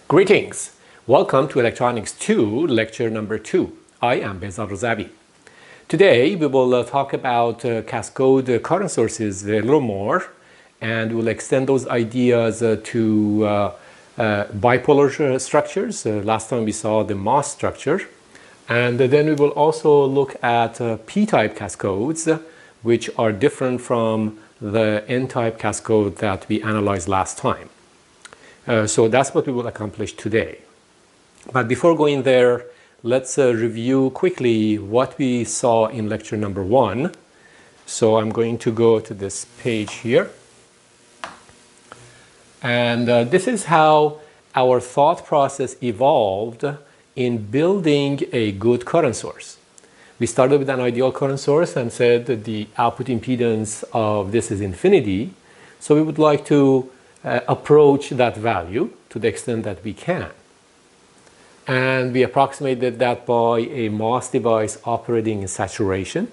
Greetings! Welcome to Electronics 2, lecture number 2. I am Razavi. Today we will talk about cascode current sources a little more, and we'll extend those ideas to bipolar structures. Last time we saw the MOS structure, and then we will also look at P-type cascodes, which are different from the N-type cascode that we analyzed last time. So that's what we will accomplish today. But before going there, let's review quickly what we saw in lecture number 1. So I'm going to go to this page here. And this is how our thought process evolved in building a good current source. We started with an ideal current source and said that the output impedance of this is infinity. So we would like to approach that value to the extent that we can. And we approximated that by a MOS device operating in saturation.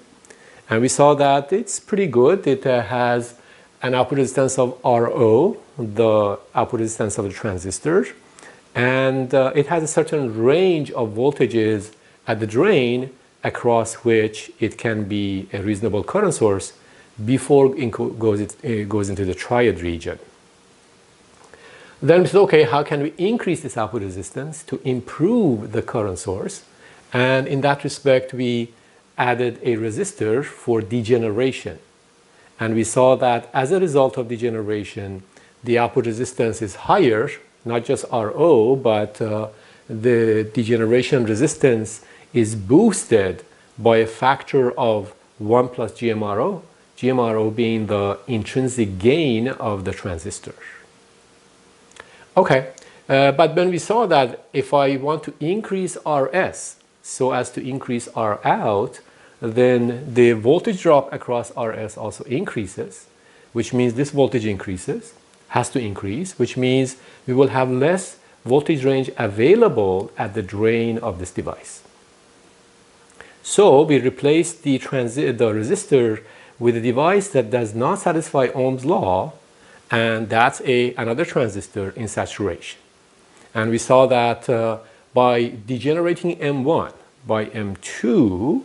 And we saw that it's pretty good. It has an output resistance of RO, the output resistance of the transistor. And it has a certain range of voltages at the drain across which it can be a reasonable current source before it goes into the triad region. Then we said, okay, how can we increase this output resistance to improve the current source? And in that respect, we added a resistor for degeneration. And we saw that as a result of degeneration, the output resistance is higher, not just RO, but the degeneration resistance is boosted by a factor of 1 plus GMRO, GMRO being the intrinsic gain of the transistor. Okay, but when we saw that if I want to increase RS so as to increase R out, then the voltage drop across RS also increases, which means this voltage has to increase, which means we will have less voltage range available at the drain of this device. So we replaced the resistor with a device that does not satisfy Ohm's law, and that's another transistor in saturation. And we saw that by degenerating M1 by M2,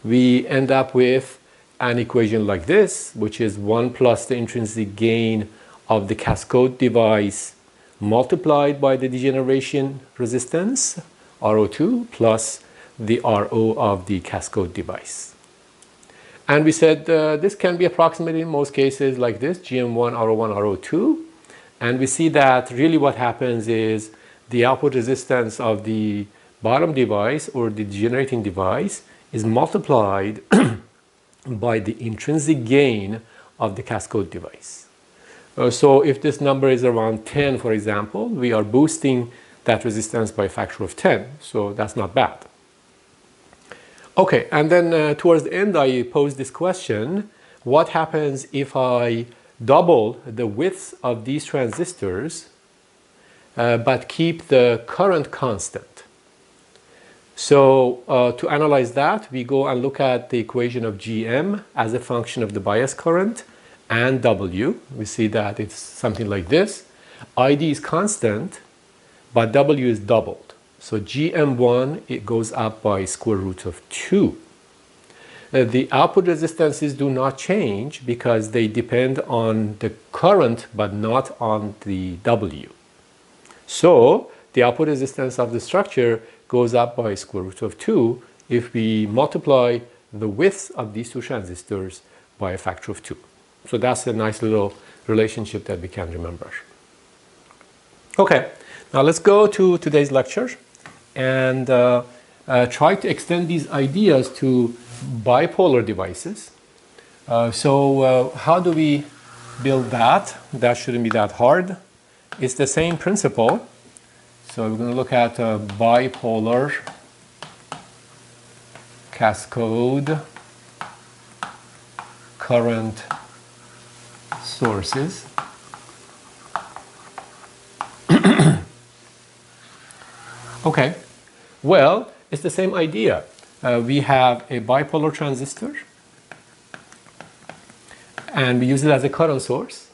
we end up with an equation like this, which is 1 plus the intrinsic gain of the cascode device multiplied by the degeneration resistance, RO2, plus the RO of the cascode device. And we said this can be approximated in most cases like this, GM1, RO1, RO2. And we see that really what happens is the output resistance of the bottom device or the degenerating device is multiplied by the intrinsic gain of the cascode device. So if this number is around 10, for example, we are boosting that resistance by a factor of 10. So that's not bad. Okay, and then towards the end I posed this question: what happens if I double the width of these transistors but keep the current constant? So to analyze that, we go and look at the equation of Gm as a function of the bias current and W. We see that it's something like this. ID is constant, but W is doubled. So Gm1, it goes up by square root of 2. The output resistances do not change because they depend on the current but not on the W. So the output resistance of the structure goes up by square root of 2 if we multiply the width of these two transistors by a factor of 2. So that's a nice little relationship that we can remember. Okay, now let's go to today's lecture and try to extend these ideas to bipolar devices. So how do we build that? That shouldn't be that hard. It's the same principle. So we're going to look at bipolar cascode current sources. Okay, well, it's the same idea. We have a bipolar transistor and we use it as a current source.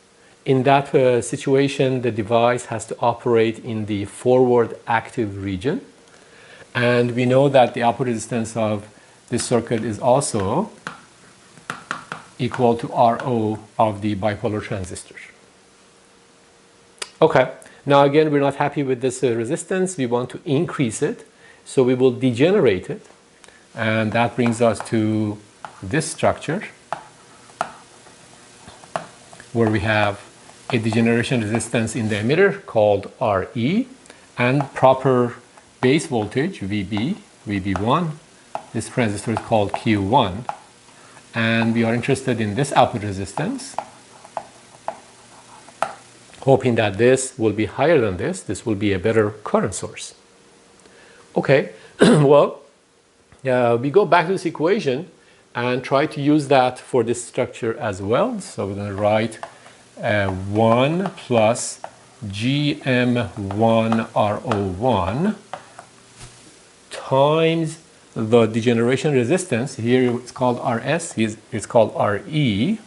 In that situation, the device has to operate in the forward active region. And we know that the output resistance of this circuit is also equal to RO of the bipolar transistor. Okay, now again, we're not happy with this resistance. We want to increase it. So we will degenerate it. And that brings us to this structure where we have a degeneration resistance in the emitter called RE and proper base voltage VB, VB1. This transistor is called Q1 and we are interested in this output resistance, hoping that this will be higher than this. This will be a better current source. Okay, well, we go back to this equation and try to use that for this structure as well. So we're going to write 1 plus Gm1RO1 times the degeneration resistance. Here it's called RS, it's called RE.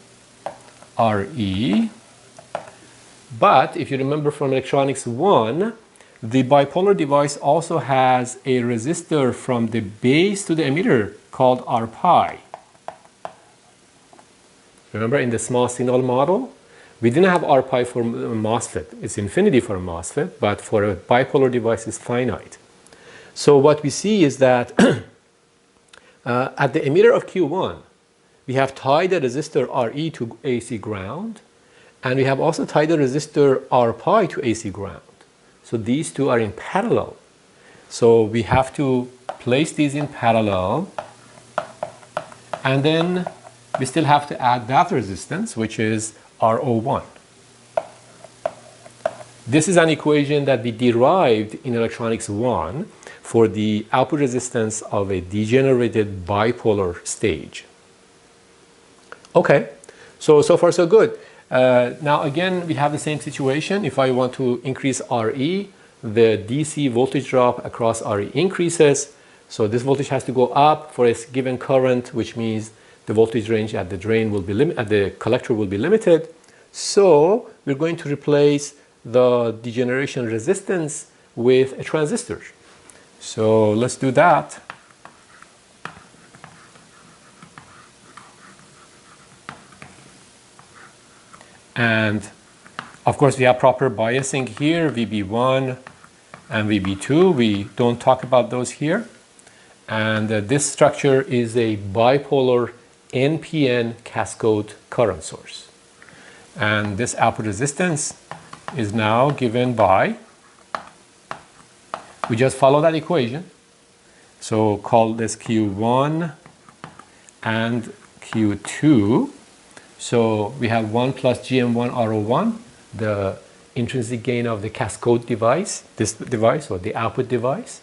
But if you remember from Electronics2, the bipolar device also has a resistor from the base to the emitter called R-pi. Remember in the small signal model? We didn't have R-pi for MOSFET. It's infinity for a MOSFET, but for a bipolar device it's finite. So what we see is that at the emitter of Q1, we have tied the resistor RE to AC ground, and we have also tied the resistor R-pi to AC ground. So these two are in parallel. So we have to place these in parallel, and then we still have to add that resistance, which is RO1. This is an equation that we derived in Electronics2 for the output resistance of a degenerated bipolar stage. Okay, so far so good. Now again, we have the same situation. If I want to increase RE, the DC voltage drop across RE increases. So this voltage has to go up for a given current, which means the voltage range at the drain will be at the collector will be limited. So we're going to replace the degeneration resistance with a transistor. So let's do that. And of course we have proper biasing here, VB1 and VB2. We don't talk about those here. And this structure is a bipolar NPN cascode current source. And this output resistance is now given by, we just follow that equation. So call this Q1 and Q2. So we have 1 plus Gm1RO1, the intrinsic gain of the cascode device, this device or the output device.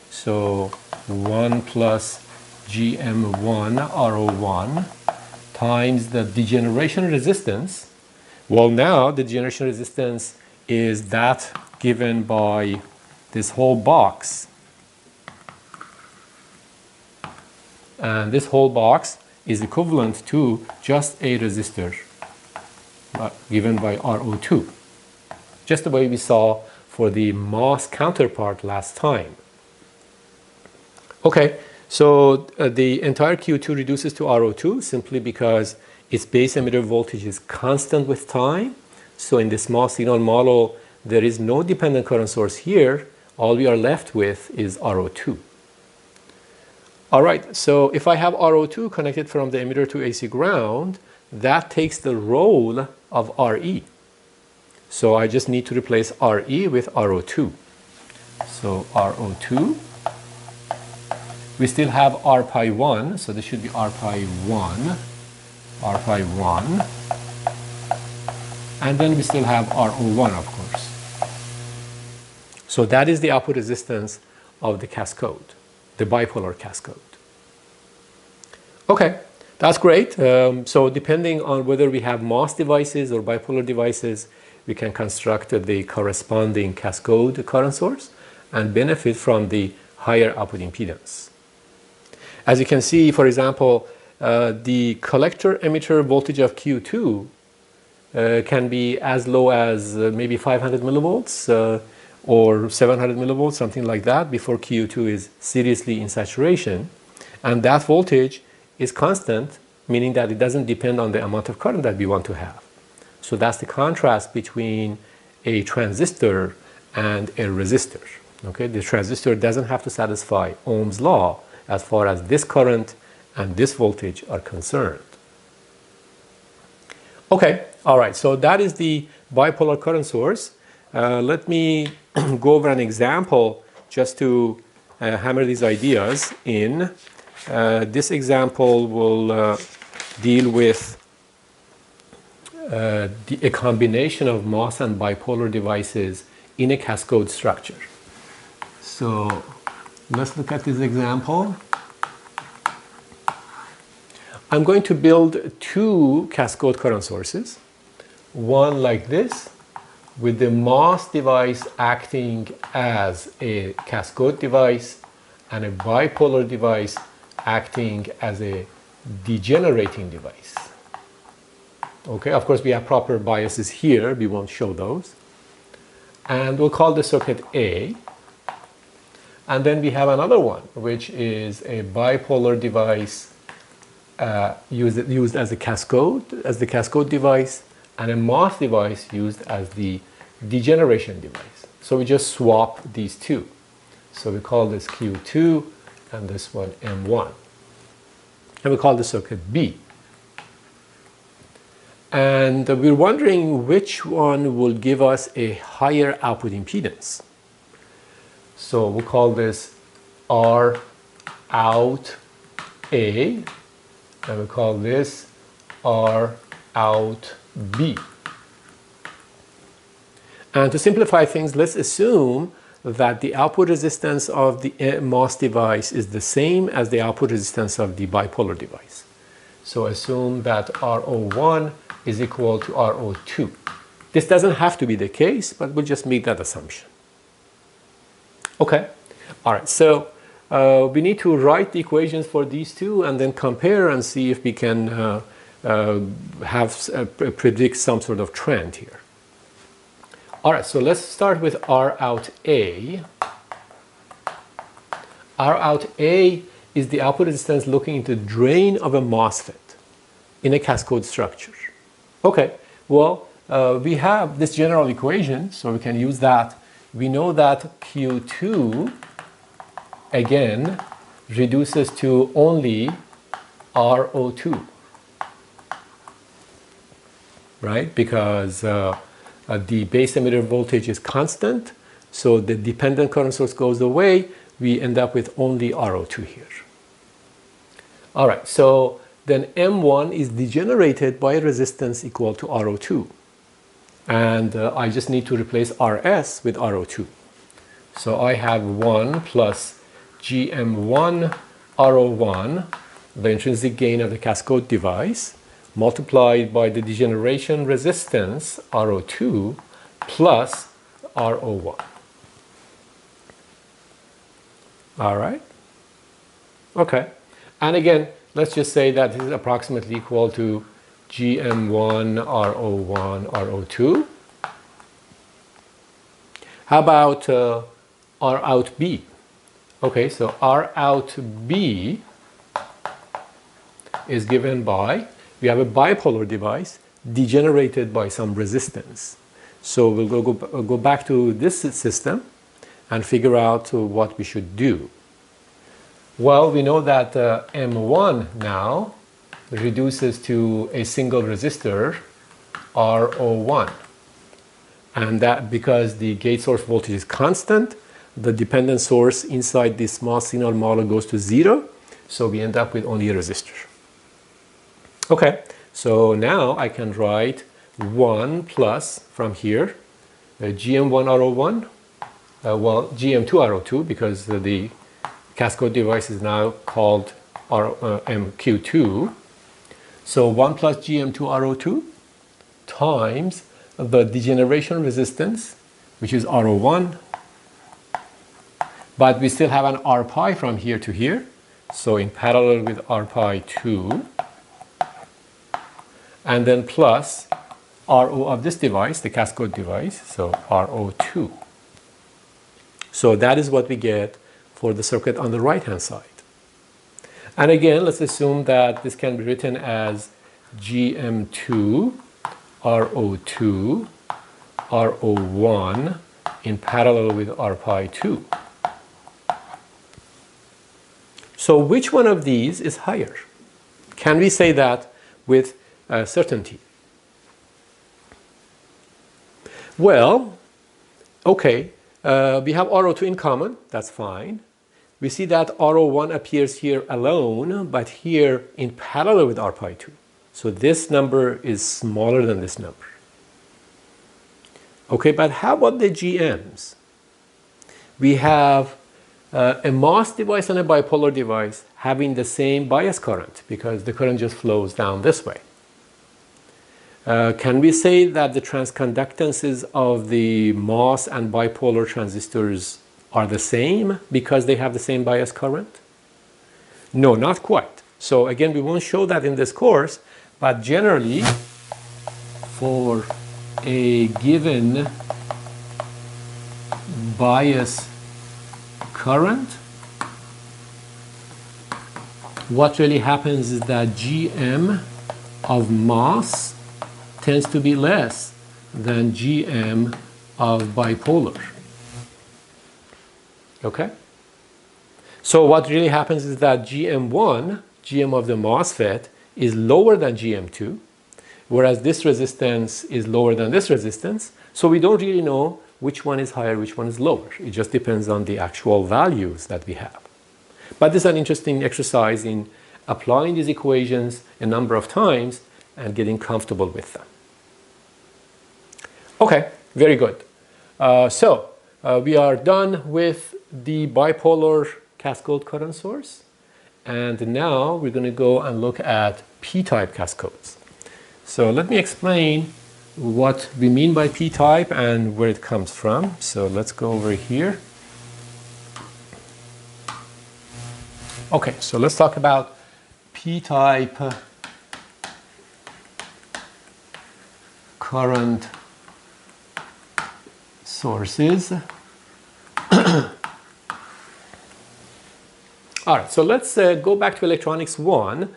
So 1 plus Gm1RO1 times the degeneration resistance. Well, now the degeneration resistance is that given by this whole box And this whole box is equivalent to just a resistor given by RO2, just the way we saw for the MOS counterpart last time. Okay, so the entire Q2 reduces to RO2 simply because its base emitter voltage is constant with time. So in the small signal model, there is no dependent current source here. All we are left with is RO2. All right, so if I have RO2 connected from the emitter to AC ground, that takes the role of RE. So I just need to replace RE with RO2. So RO2. We still have R pi 1, so this should be R pi 1, R pi 1. And then we still have RO1, of course. So that is the output resistance of the cascode, the bipolar cascode. Okay, that's great. So depending on whether we have MOS devices or bipolar devices, we can construct the corresponding cascode current source and benefit from the higher output impedance. As you can see, for example, the collector emitter voltage of Q2 can be as low as maybe 500 millivolts or 700 millivolts, something like that, before Q2 is seriously in saturation. And that voltage is constant, meaning that it doesn't depend on the amount of current that we want to have. So that's the contrast between a transistor and a resistor. Okay, the transistor doesn't have to satisfy Ohm's law as far as this current and this voltage are concerned. Okay, all right, so that is the bipolar current source. Let me go over an example just to hammer these ideas in. This example will deal with a combination of MOS and bipolar devices in a cascode structure. So let's look at this example. I'm going to build two cascode current sources, one like this, with the MOS device acting as a cascode device and a bipolar device acting as a degenerating device. Okay, of course we have proper biases here, we won't show those. And we'll call the circuit A. And then we have another one, which is a bipolar device used as a cascode, as the cascode device, and a MOS device used as the degeneration device. So we just swap these two. So we call this Q2 and this one M1. And we call the circuit B. And we're wondering which one will give us a higher output impedance. So we'll call this R out A, and we call this R out B. And to simplify things, let's assume that the output resistance of the MOS device is the same as the output resistance of the bipolar device. So assume that RO1 is equal to RO2. This doesn't have to be the case, but we'll just make that assumption. Okay, all right, so we need to write the equations for these two and then compare and see if we can predict some sort of trend here. All right, so let's start with R out A. R out A is the output resistance looking into the drain of a MOSFET in a cascode structure. Okay, well, we have this general equation, so we can use that. We know that Q2, again, reduces to only RO2, right? Because the base emitter voltage is constant, so the dependent current source goes away. We end up with only RO2 here. All right, so then M1 is degenerated by a resistance equal to RO2. And I just need to replace RS with RO2. So I have 1 plus GM1 RO1, the intrinsic gain of the cascode device, multiplied by the degeneration resistance RO2 plus RO1. All right. Okay. And again, let's just say that this is approximately equal to GM1 RO1 RO2. How about R out B? Okay, so R out B is given by, we have a bipolar device degenerated by some resistance. So we'll go back to this system and figure out what we should do. Well, we know that M1 now reduces to a single resistor, RO1. And that because the gate source voltage is constant, the dependent source inside this small signal model goes to 0. So we end up with only a resistor. Okay, so now I can write 1 plus from here, GM1 RO1, well, GM2 RO2, because the Cascode device is now called MQ2. So 1 plus GM2 RO2 times the degeneration resistance, which is RO1, but we still have an R pi from here to here. So in parallel with R pi 2, and then plus RO of this device, the Cascode device, so RO2. So that is what we get for the circuit on the right-hand side. And again, let's assume that this can be written as GM2 RO2 RO1 in parallel with R pi 2. So which one of these is higher? Can we say that with certainty? Well, okay, we have RO2 in common, that's fine. We see that RO1 appears here alone, but here in parallel with R pi 2. So this number is smaller than this number. Okay, but how about the GMs? We have a MOS device and a bipolar device having the same bias current because the current just flows down this way. Can we say that the transconductances of the MOS and bipolar transistors are the same because they have the same bias current? No, not quite. So again, we won't show that in this course, but generally for a given bias current, what really happens is that GM of MOS tends to be less than GM of bipolar. Okay? So what really happens is that GM1, GM of the MOSFET, is lower than GM2, whereas this resistance is lower than this resistance. So we don't really know which one is higher, which one is lower. It just depends on the actual values that we have. But this is an interesting exercise in applying these equations a number of times and getting comfortable with them. Okay, very good. We are done with the bipolar Cascode current source. And now we're going to go and look at P-type cascodes. So let me explain what we mean by P-type and where it comes from. So let's go over here. Okay, so let's talk about P-type current sources. All right, so let's go back to Electronics 1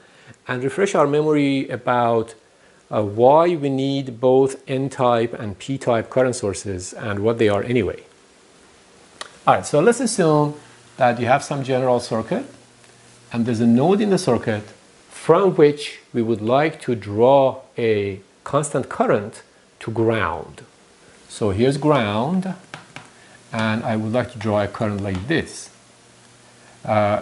and refresh our memory about why we need both N-type and P-type current sources and what they are anyway. All right, so let's assume that you have some general circuit and there's a node in the circuit from which we would like to draw a constant current to ground. So here's ground, and I would like to draw a current like this.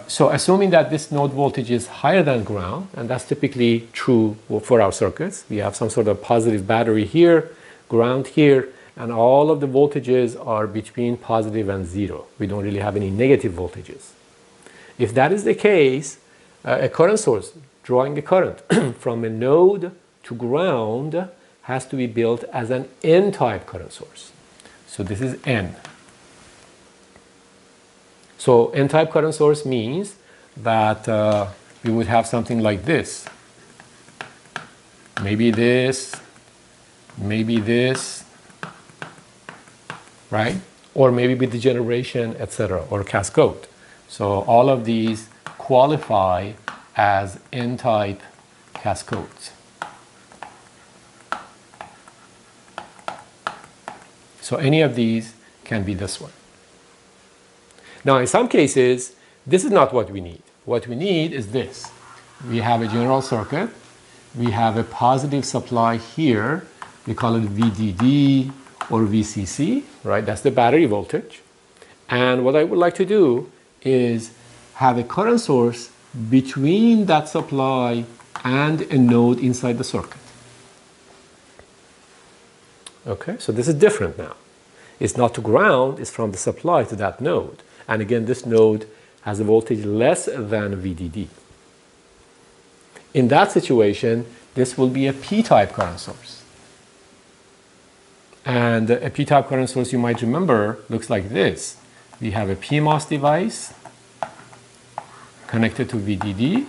So assuming that this node voltage is higher than ground, and that's typically true for our circuits, we have some sort of positive battery here, ground here, and all of the voltages are between positive and 0. We don't really have any negative voltages. If that is the case, a current source drawing a current from a node to ground has to be built as an N-type current source. So this is N. So N-type current source means that we would have something like this. Maybe this, right? Or maybe with degeneration, etc., or cascode. So all of these qualify as N-type cascodes. So any of these can be this one. Now, in some cases, this is not what we need. What we need is this. We have a general circuit. We have a positive supply here. We call it VDD or VCC, right? That's the battery voltage. And what I would like to do is have a current source between that supply and a node inside the circuit. Okay, so this is different now. It's not to ground, it's from the supply to that node. And again, this node has a voltage less than VDD. In that situation, this will be a P-type current source. And a P-type current source, you might remember, looks like this. We have a PMOS device connected to VDD.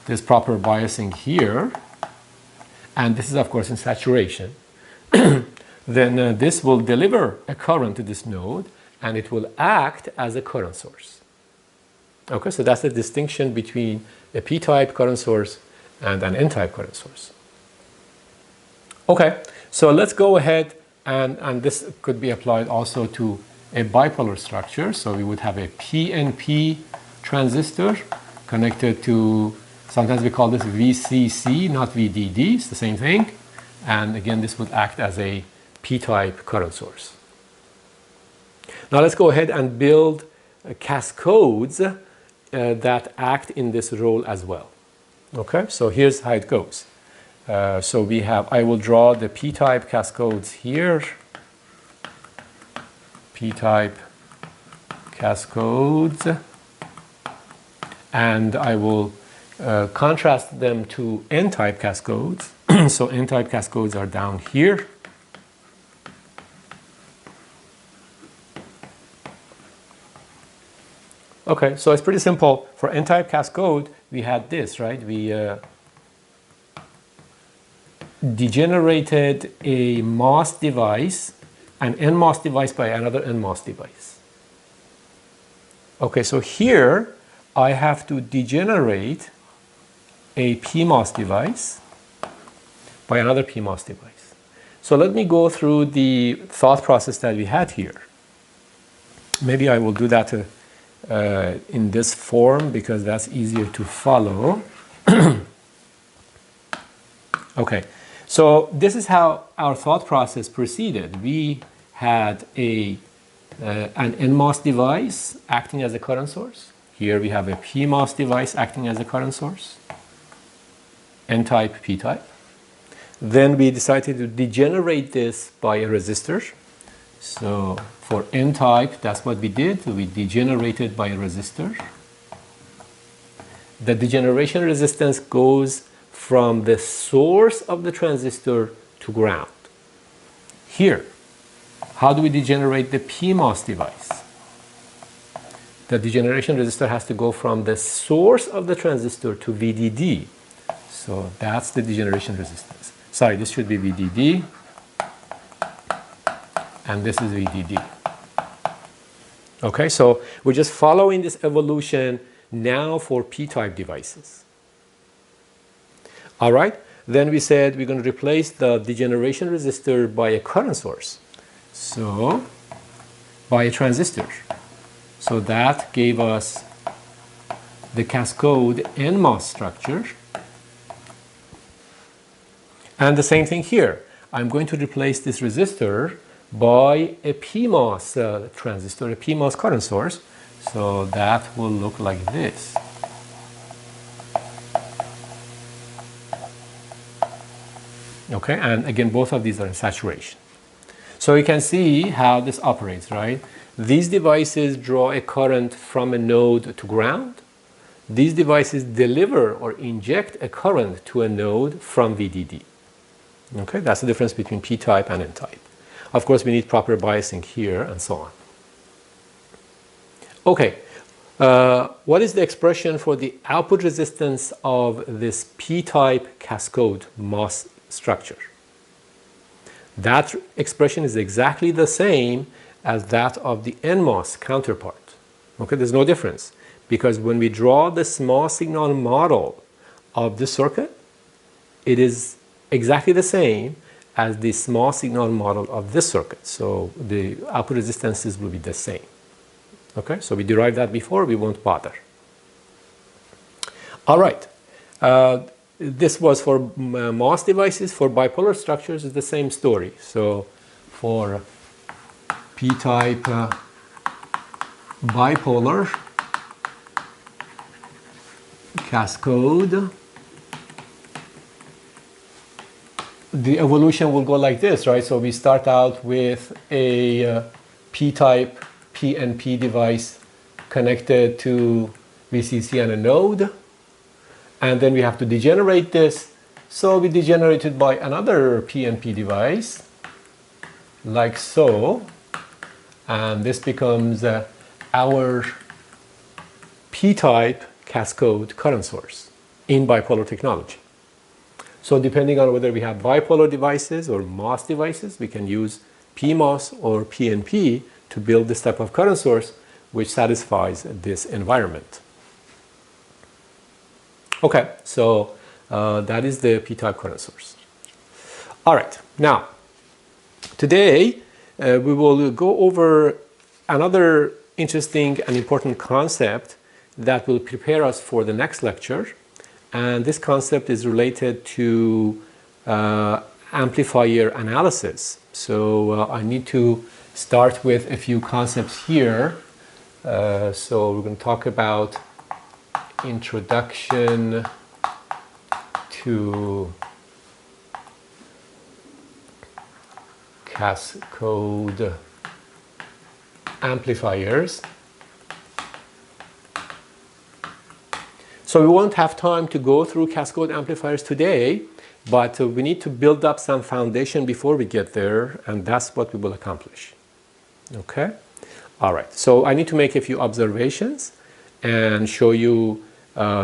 There's proper biasing here. And this is, of course, in saturation. Then this will deliver a current to this node, and it will act as a current source. Okay, so that's the distinction between a P-type current source and an N-type current source. Okay, so let's go ahead, and this could be applied also to a bipolar structure. So we would have a PNP transistor connected to, sometimes we call this VCC, not VDD, it's the same thing. And again, this would act as a P-type current source. Now let's go ahead and build cascodes that act in this role as well. Okay, so here's how it goes. So we have, I will draw the P-type cascodes here. P-type cascodes. And I will contrast them to N-type cascodes. So N-type cascodes are down here. Okay, so it's pretty simple. For N-type cascode, we had this, right? We degenerated a MOS device, an NMOS device by another NMOS device. Okay, so here I have to degenerate a PMOS device by another PMOS device. So let me go through the thought process that we had here. Maybe I will do that in this form because that's easier to follow. Okay, so this is how our thought process proceeded. We had an NMOS device acting as a current source. Here we have a PMOS device acting as a current source. N-type, P-type. Then we decided to degenerate this by a resistor. So for N-type, that's what we did. We degenerated by a resistor. The degeneration resistance goes from the source of the transistor to ground. Here, how do we degenerate the PMOS device? The degeneration resistor has to go from the source of the transistor to VDD. So that's the degeneration resistance. Sorry, this should be VDD. And this is VDD. Okay, so we're just following this evolution now for P-type devices. All right, then we said we're going to replace the degeneration resistor by a current source. So, by a transistor. So that gave us the cascode NMOS structure. And the same thing here. I'm going to replace this resistor by a PMOS transistor, a PMOS current source. So that will look like this. Okay, and again, both of these are in saturation. So you can see how this operates, right? These devices draw a current from a node to ground. These devices deliver or inject a current to a node from VDD. Okay, that's the difference between P-type and N-type. Of course, we need proper biasing here and so on. Okay, What is the expression for the output resistance of this P-type Cascode MOS structure? That expression is exactly the same as that of the NMOS counterpart. Okay, there's no difference, because when we draw the small signal model of the circuit, it is exactly the same as the small signal model of this circuit. So the output resistances will be the same. Okay, so we derived that before, we won't bother. All right, this was for MOS devices. For bipolar structures, it's the same story. So for P-type bipolar Cascode, the evolution will go like this, right? So we start out with a P-type PNP device connected to VCC and a node, and then we have to degenerate this. So we degenerate it by another PNP device, like so, and this becomes our P-type Cascode current source in bipolar technology. So depending on whether we have bipolar devices or MOS devices, we can use PMOS or PNP to build this type of current source which satisfies this environment. Okay, so that is the P-type current source. All right, now today we will go over another interesting and important concept that will prepare us for the next lecture, and this concept is related to amplifier analysis. So I need to start with a few concepts here. So we're going to talk about introduction to Cascode amplifiers. So we won't have time to go through Cascode amplifiers today, but we need to build up some foundation before we get there, and that's what we will accomplish. Okay? All right. So I need to make a few observations and show you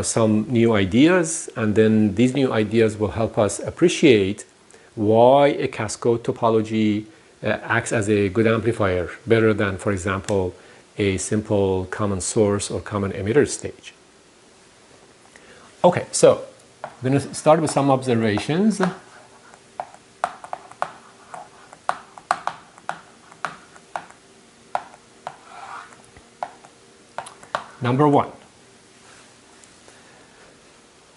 some new ideas, and then these new ideas will help us appreciate why a cascode topology acts as a good amplifier, better than, for example, a simple common source or common emitter stage. Okay, so I'm going to start with some observations. Number one.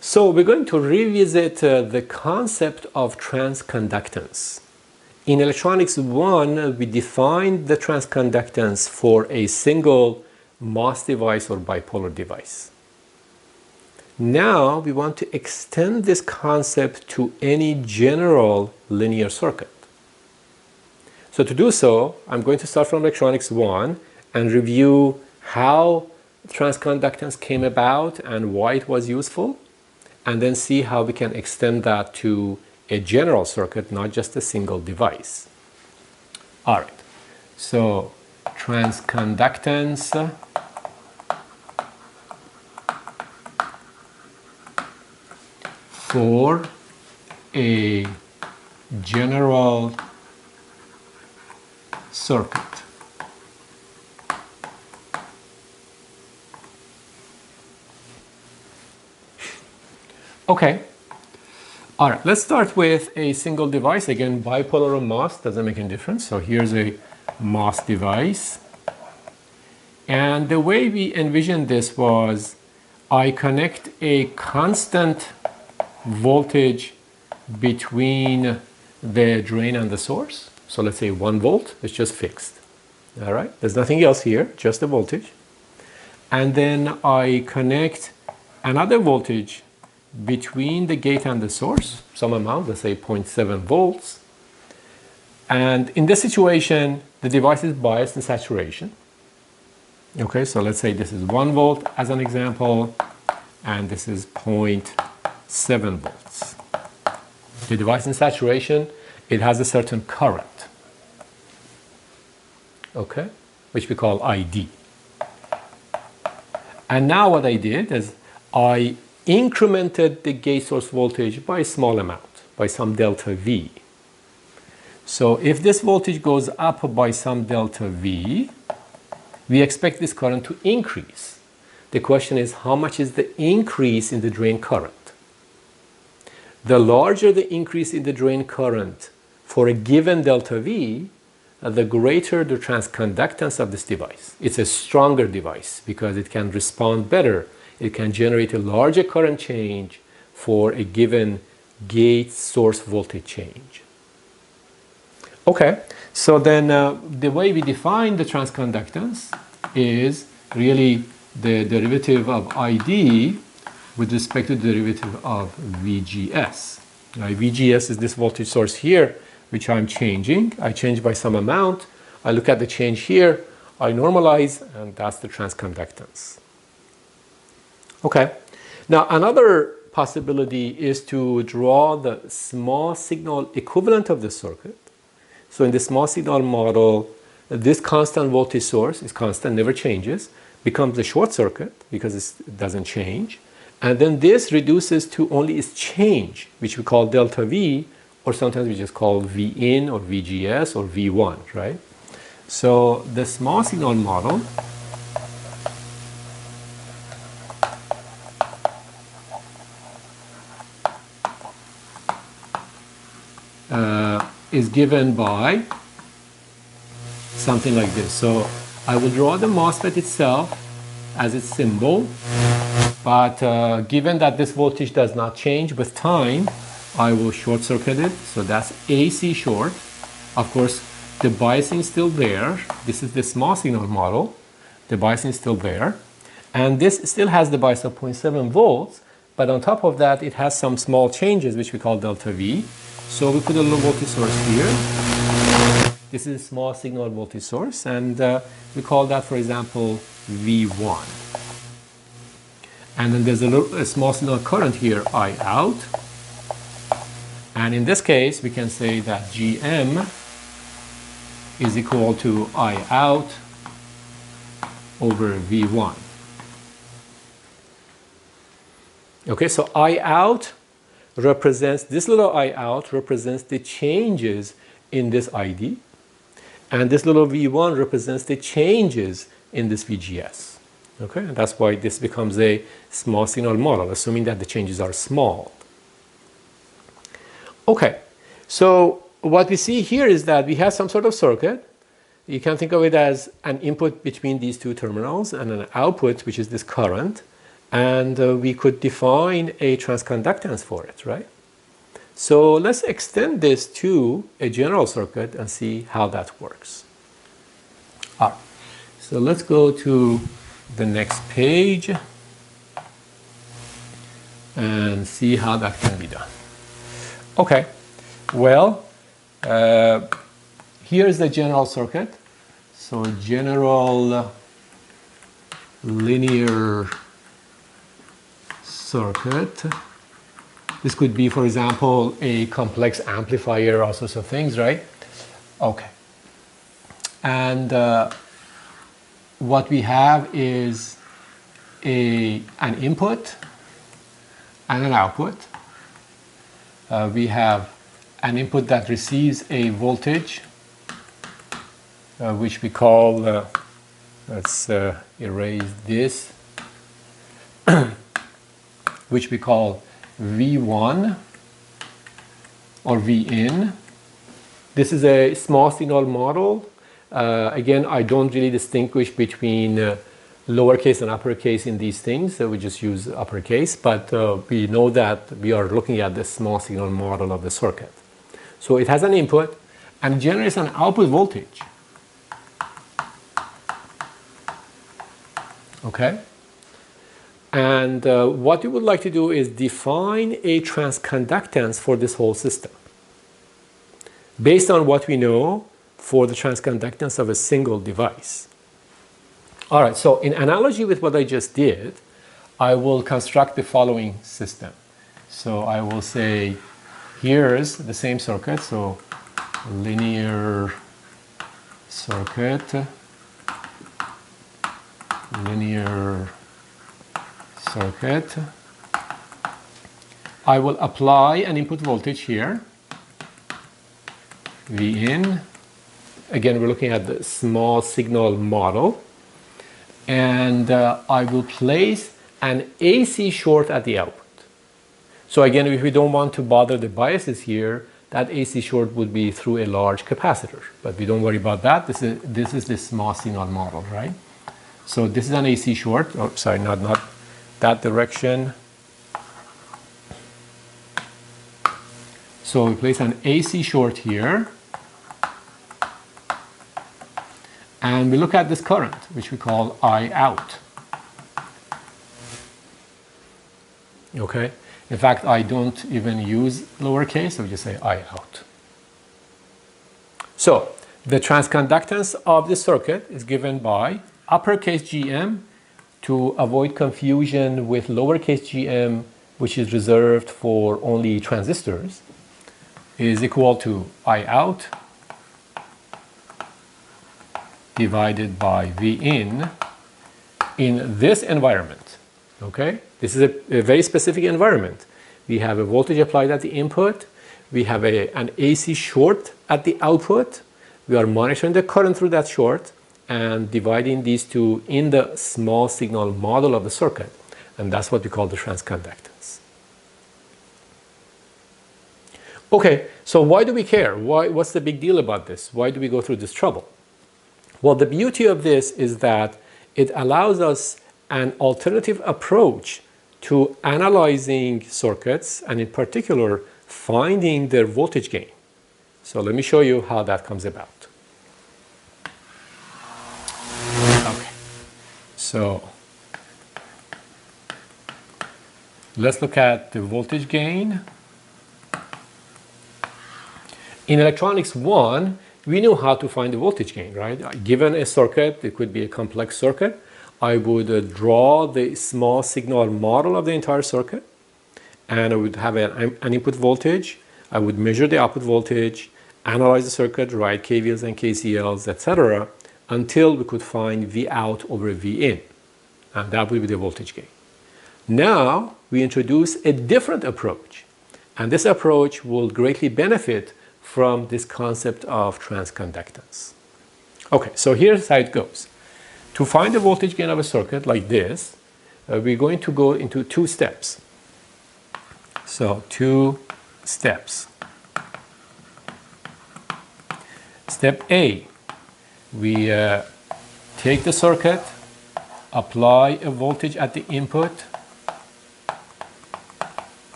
So we're going to revisit the concept of transconductance. In Electronics 1, we defined the transconductance for a single MOS device or bipolar device. Now we want to extend this concept to any general linear circuit. So to do so, I'm going to start from Electronics 1 and review how transconductance came about and why it was useful, and then see how we can extend that to a general circuit, not just a single device. All right, so transconductance for a general circuit. Okay, all right, let's start with a single device. Again, bipolar or MOS, doesn't make any difference. So here's a MOS device. And the way we envisioned this was I connect a constant voltage between the drain and the source. So let's say 1 volt, it's just fixed. All right, there's nothing else here, just the voltage. And then I connect another voltage between the gate and the source, some amount, let's say 0.7 volts. And in this situation, the device is biased in saturation. Okay, so let's say this is 1 volt as an example, and this is 0.7 volts. The device in saturation, it has a certain current, okay, which we call ID. And now what I did is I incremented the gate source voltage by a small amount, by some delta V. So if this voltage goes up by some delta V, we expect this current to increase. The question is, how much is the increase in the drain current? The larger the increase in the drain current for a given delta V, the greater the transconductance of this device. It's a stronger device because it can respond better. It can generate a larger current change for a given gate source voltage change. Okay, so then the way we define the transconductance is really the derivative of ID with respect to the derivative of VGS. Now, VGS is this voltage source here, which I'm changing. I change by some amount. I look at the change here. I normalize, and that's the transconductance. Okay. Now, another possibility is to draw the small signal equivalent of the circuit. So in the small signal model, this constant voltage source is constant, never changes, becomes a short circuit because it doesn't change. And then this reduces to only its change, which we call delta V, or sometimes we just call V in or VGS or V1, right? So the small signal model is given by something like this. So I will draw the MOSFET itself as its symbol, but given that this voltage does not change with time, I will short circuit it. So that's AC short. Of course, the biasing is still there. This is the small signal model. The biasing is still there. And this still has the bias of 0.7 volts, but on top of that, it has some small changes, which we call delta V. So we put a low voltage source here. This is a small signal voltage source, and we call that, for example, V1. And then there's a small signal current here, I out. And in this case, we can say that GM is equal to I out over V1. Okay, so I out represents, this little I out represents the changes in this ID, and this little V1 represents the changes in this VGS. Okay, and that's why this becomes a small signal model, assuming that the changes are small. Okay, so what we see here is that we have some sort of circuit. You can think of it as an input between these two terminals and an output, which is this current. And we could define a transconductance for it, right? So let's extend this to a general circuit and see how that works. All right. So let's go to the next page and see how that can be done. Okay, well, here's the general circuit. So general linear circuit. This could be, for example, a complex amplifier, all sorts of things, right? Okay. And what we have is an input and an output. We have an input that receives a voltage, which we call, let's erase this, which we call V1 or V in. This is a small signal model. Again, I don't really distinguish between lowercase and uppercase in these things, so we just use uppercase, but we know that we are looking at the small signal model of the circuit. So it has an input and generates an output voltage. Okay? And what we would like to do is define a transconductance for this whole system based on what we know for the transconductance of a single device. All right, so in analogy with what I just did, I will construct the following system. So I will say, here's the same circuit, so linear circuit, linear circuit. I will apply an input voltage here, V in. Again, we're looking at the small signal model. And I will place an AC short at the output. So again, if we don't want to bother the biases here, that AC short would be through a large capacitor. But we don't worry about that. This is the small signal model, right? So this is an AC short. Oh, sorry, not that direction. So we place an AC short here. And we look at this current, which we call I out. Okay? In fact, I don't even use lowercase, so we just say I out. So, the transconductance of the circuit is given by uppercase GM to avoid confusion with lowercase gm, which is reserved for only transistors, is equal to I out divided by V in this environment. Okay? This is a very specific environment. We have a voltage applied at the input. We have an AC short at the output. We are monitoring the current through that short and dividing these two in the small signal model of the circuit. And that's what we call the transconductance. Okay, so why do we care? What's the big deal about this? Why do we go through this trouble? Well, the beauty of this is that it allows us an alternative approach to analyzing circuits, and in particular, finding their voltage gain. So let me show you how that comes about. Okay, so let's look at the voltage gain. In Electronics 1, we knew how to find the voltage gain, right? Given a circuit, it could be a complex circuit, I would draw the small signal model of the entire circuit, and I would have an input voltage. I would measure the output voltage, analyze the circuit, write KVLs and KCLs, etc., until we could find V out over V in, and that would be the voltage gain. Now we introduce a different approach, and this approach will greatly benefit from this concept of transconductance. Okay, so here's how it goes. To find the voltage gain of a circuit like this, we're going to go into two steps. So, two steps. Step A, we take the circuit, apply a voltage at the input,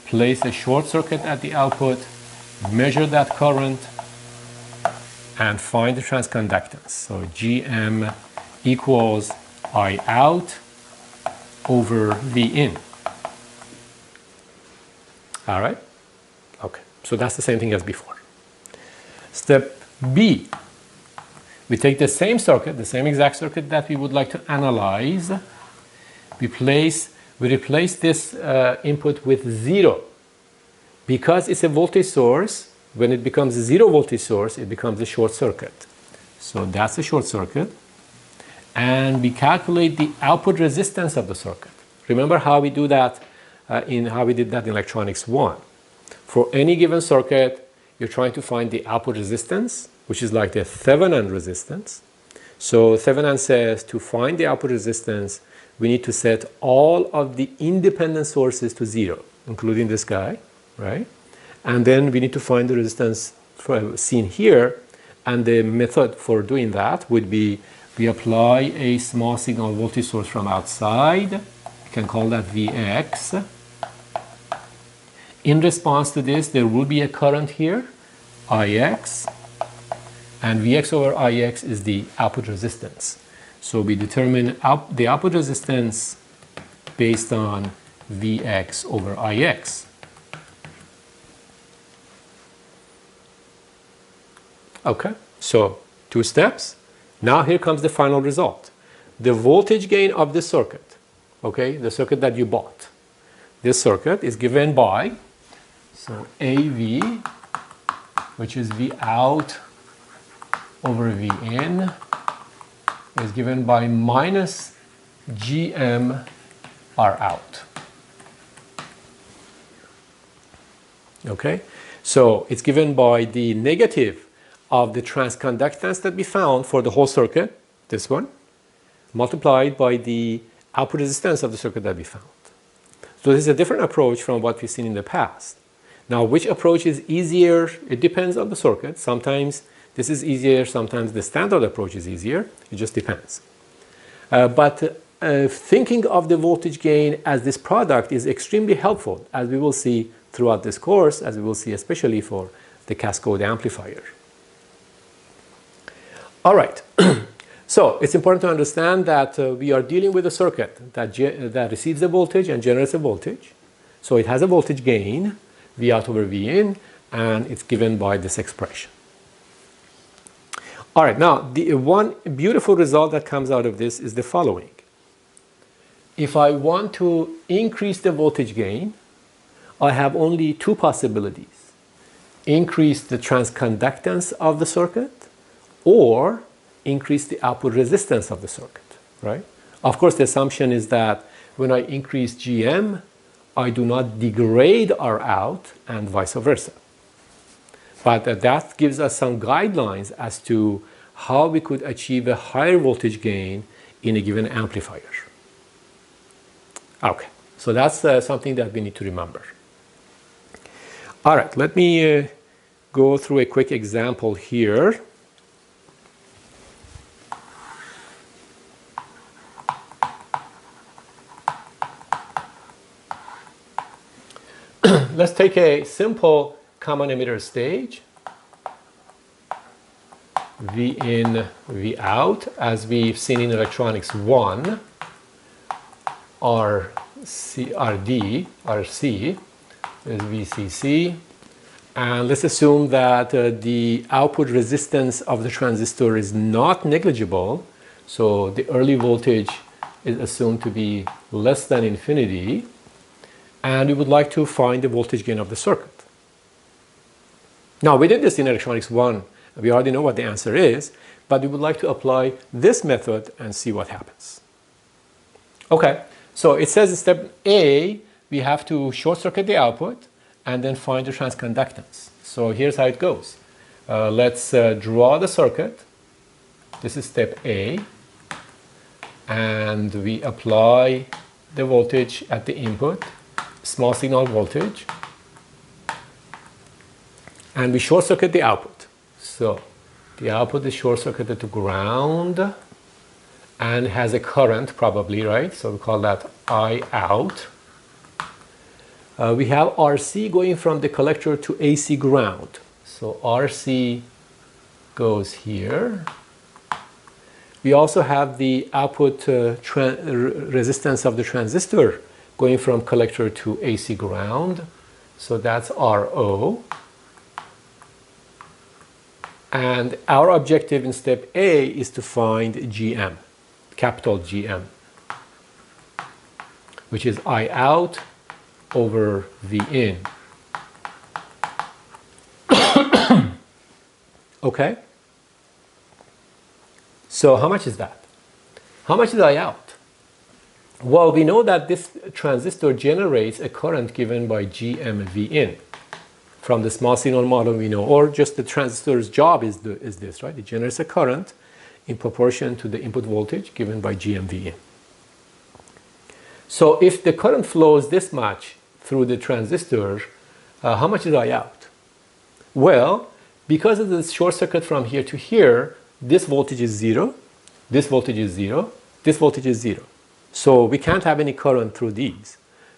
place a short circuit at the output, measure that current, and find the transconductance. So GM equals I out over V in. All right? Okay, so that's the same thing as before. Step B, we take the same circuit, the same exact circuit that we would like to analyze. We replace this input with 0. Because it's a voltage source, when it becomes a 0 voltage source, it becomes a short circuit. So that's a short circuit. And we calculate the output resistance of the circuit. Remember how we do that in Electronics 1. For any given circuit, you're trying to find the output resistance, which is like the Thevenin resistance. So Thevenin says to find the output resistance, we need to set all of the independent sources to 0, including this guy, right? And then we need to find the resistance seen here, and the method for doing that would be we apply a small signal voltage source from outside. We can call that Vx. In response to this, there will be a current here, Ix, and Vx over Ix is the output resistance. So we determine the output resistance based on Vx over Ix. Okay, so two steps. Now here comes the final result. The voltage gain of this circuit, okay, the circuit that you bought. This circuit is given by, so AV, which is V out over V in, is given by minus GM R out. Okay, so it's given by the negative of the transconductance that we found for the whole circuit, this one, multiplied by the output resistance of the circuit that we found. So this is a different approach from what we've seen in the past. Now, which approach is easier? It depends on the circuit. Sometimes this is easier, sometimes the standard approach is easier. It just depends. But thinking of the voltage gain as this product is extremely helpful, as we will see throughout this course, as we will see especially for the Cascode amplifier. All right. So it's important to understand that we are dealing with a circuit that receives a voltage and generates a voltage. So it has a voltage gain, V out over V in, and it's given by this expression. All right, now the one beautiful result that comes out of this is the following. If I want to increase the voltage gain, I have only two possibilities. Increase the transconductance of the circuit or increase the output resistance of the circuit, right? Of course, the assumption is that when I increase GM, I do not degrade R out and vice versa. But that gives us some guidelines as to how we could achieve a higher voltage gain in a given amplifier. Okay, so that's something that we need to remember. All right, let me go through a quick example here. Let's take a simple common emitter stage, V in, V out, as we've seen in Electronics 1, RD, RC is VCC. And let's assume that the output resistance of the transistor is not negligible. So the early voltage is assumed to be less than infinity. And we would like to find the voltage gain of the circuit. Now, we did this in Electronics 1. We already know what the answer is, but we would like to apply this method and see what happens. Okay, so it says in step A, we have to short circuit the output and then find the transconductance. So here's how it goes. Let's draw the circuit. This is step A. And we apply the voltage at the input, small signal voltage. And we short circuit the output. So the output is short circuited to ground and has a current probably, right? So we call that I out. We have RC going from the collector to AC ground. So RC goes here. We also have the output resistance of the transistor going from collector to AC ground. So that's RO. And our objective in step A is to find GM, capital GM, which is I out over V in. Okay? So how much is that? How much is I out? Well, we know that this transistor generates a current given by GMV in. From the small signal model we know, or just the transistor's job is this, right? It generates a current in proportion to the input voltage given by GMV in. So if the current flows this much through the transistor, how much is I out? Well, because of the short circuit from here to here, this voltage is 0, this voltage is 0, this voltage is 0. So we can't have any current through these.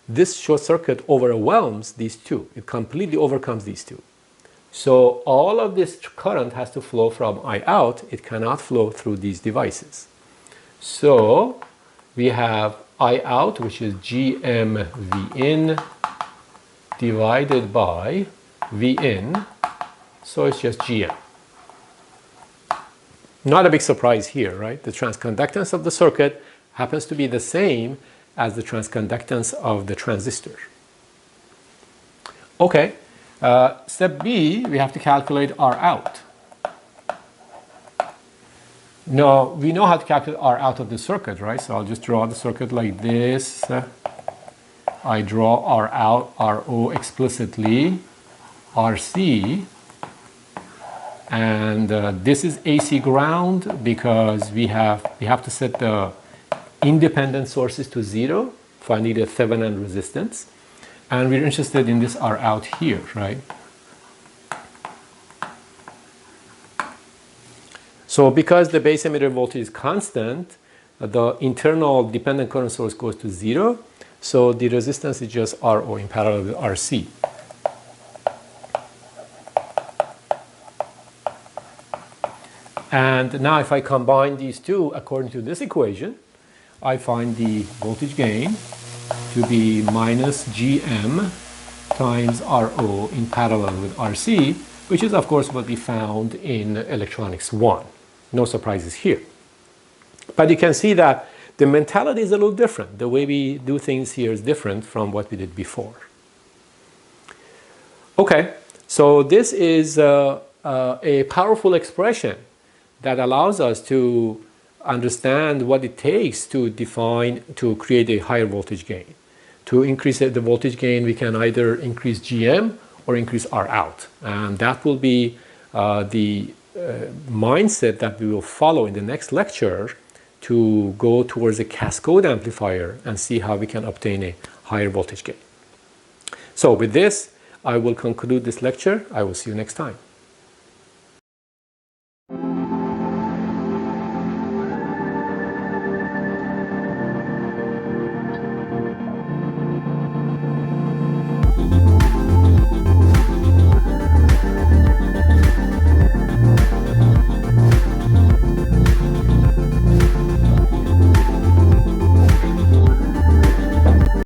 This short circuit overwhelms these two. It completely overcomes these two. So all of this current has to flow from I out. It cannot flow through these devices. So we have I out, which is GMV in divided by V in. So it's just GM. Not a big surprise here, right? The transconductance of the circuit happens to be the same as the transconductance of the transistor. Okay, step B, we have to calculate R out. Now, we know how to calculate R out of the circuit, right? So I'll just draw the circuit like this. I draw R out, RO explicitly, RC, and this is AC ground because we have to set the independent sources to 0 if I need a Thevenin resistance, and we're interested in this R out here, right? So because the base emitter voltage is constant, the internal dependent current source goes to 0, so the resistance is just RO in parallel with RC. And now if I combine these two according to this equation, I find the voltage gain to be minus GM times RO in parallel with RC, which is of course what we found in Electronics 1. No surprises here. But you can see that the mentality is a little different. The way we do things here is different from what we did before. Okay, so this is a powerful expression that allows us to understand what it takes to create a higher voltage gain. To increase the voltage gain, we can either increase GM or increase R out. And that will be the mindset that we will follow in the next lecture to go towards a cascode amplifier and see how we can obtain a higher voltage gain. So with this, I will conclude this lecture. I will see you next time.